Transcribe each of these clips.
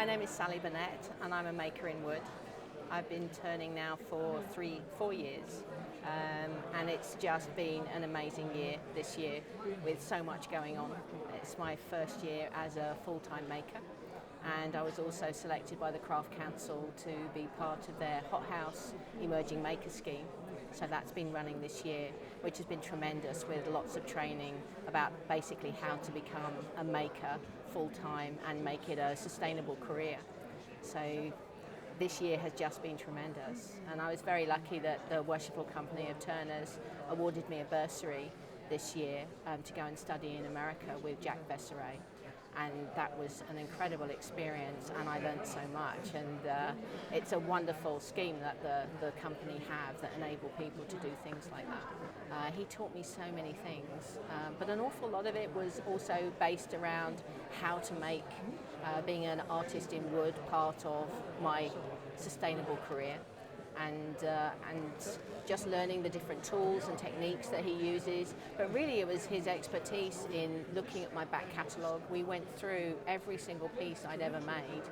My name is Sally Burnett and I'm a maker in wood. I've been turning now for 4 years and it's just been an amazing year this year with so much going on. It's my first year as a full-time maker, and I was also selected by the Craft Council to be part of their Hothouse Emerging Maker Scheme. So that's been running this year, which has been tremendous, with lots of training about basically how to become a maker full-time and make it a sustainable career. So this year has just been tremendous, and I was very lucky that the Worshipful Company of Turners awarded me a bursary this year to go and study in America with Jack Besseray. And that was an incredible experience, and I learned so much, and it's a wonderful scheme that the company have that enable people to do things like that. He taught me so many things, but an awful lot of it was also based around how to make being an artist in wood part of my sustainable career. And just learning the different tools and techniques that he uses. But really it was his expertise in looking at my back catalogue. We went through every single piece I'd ever made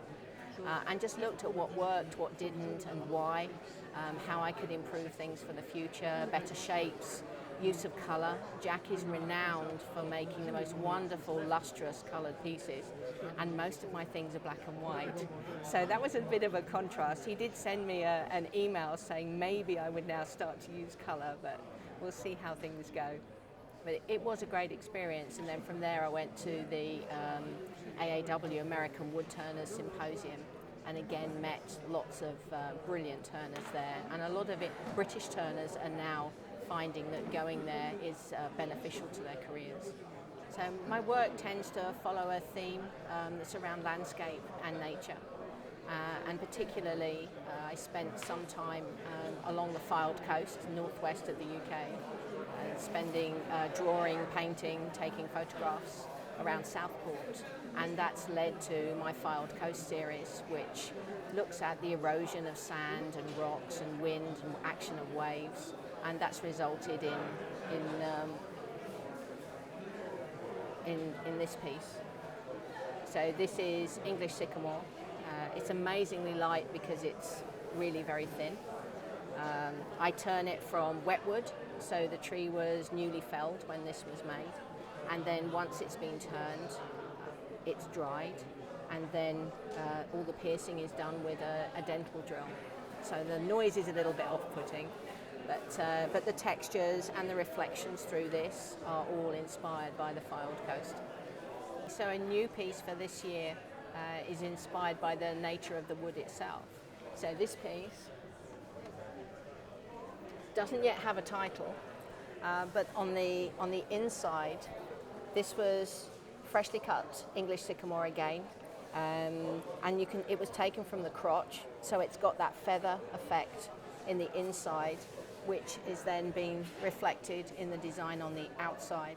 and just looked at what worked, what didn't, and why, how I could improve things for the future, better shapes, use of colour. Jack is renowned for making the most wonderful lustrous coloured pieces, and most of my things are black and white. So that was a bit of a contrast. He did send me an email saying maybe I would now start to use colour, but we'll see how things go. But it was a great experience, and then from there I went to the AAW American Wood Turners Symposium, and again met lots of brilliant turners there, and a lot of it British turners are now finding that going there is beneficial to their careers. So my work tends to follow a theme that's around landscape and nature. And particularly I spent some time along the Fylde coast, northwest of the UK, spending drawing, painting, taking photographs around Southport, and that's led to my Fylde Coast series, which looks at the erosion of sand and rocks and wind and action of waves, and that's resulted in this piece. So this is English sycamore. It's amazingly light because it's really very thin. I turn it from wet wood, so the tree was newly felled when this was made, and then once it's been turned, it's dried, and then all the piercing is done with a dental drill. So the noise is a little bit off-putting, but the textures and the reflections through this are all inspired by the Fylde coast. So a new piece for this year is inspired by the nature of the wood itself. So this piece doesn't yet have a title, but on the inside, this was freshly cut English sycamore again, and it was taken from the crotch, so it's got that feather effect in the inside, which is then being reflected in the design on the outside.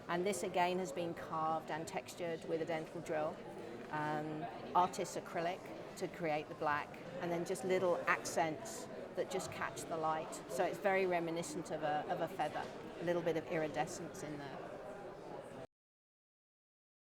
And this again has been carved and textured with a dental drill, artist's acrylic to create the black, and then just little accents that just catch the light. So it's very reminiscent of a feather, a little bit of iridescence in there.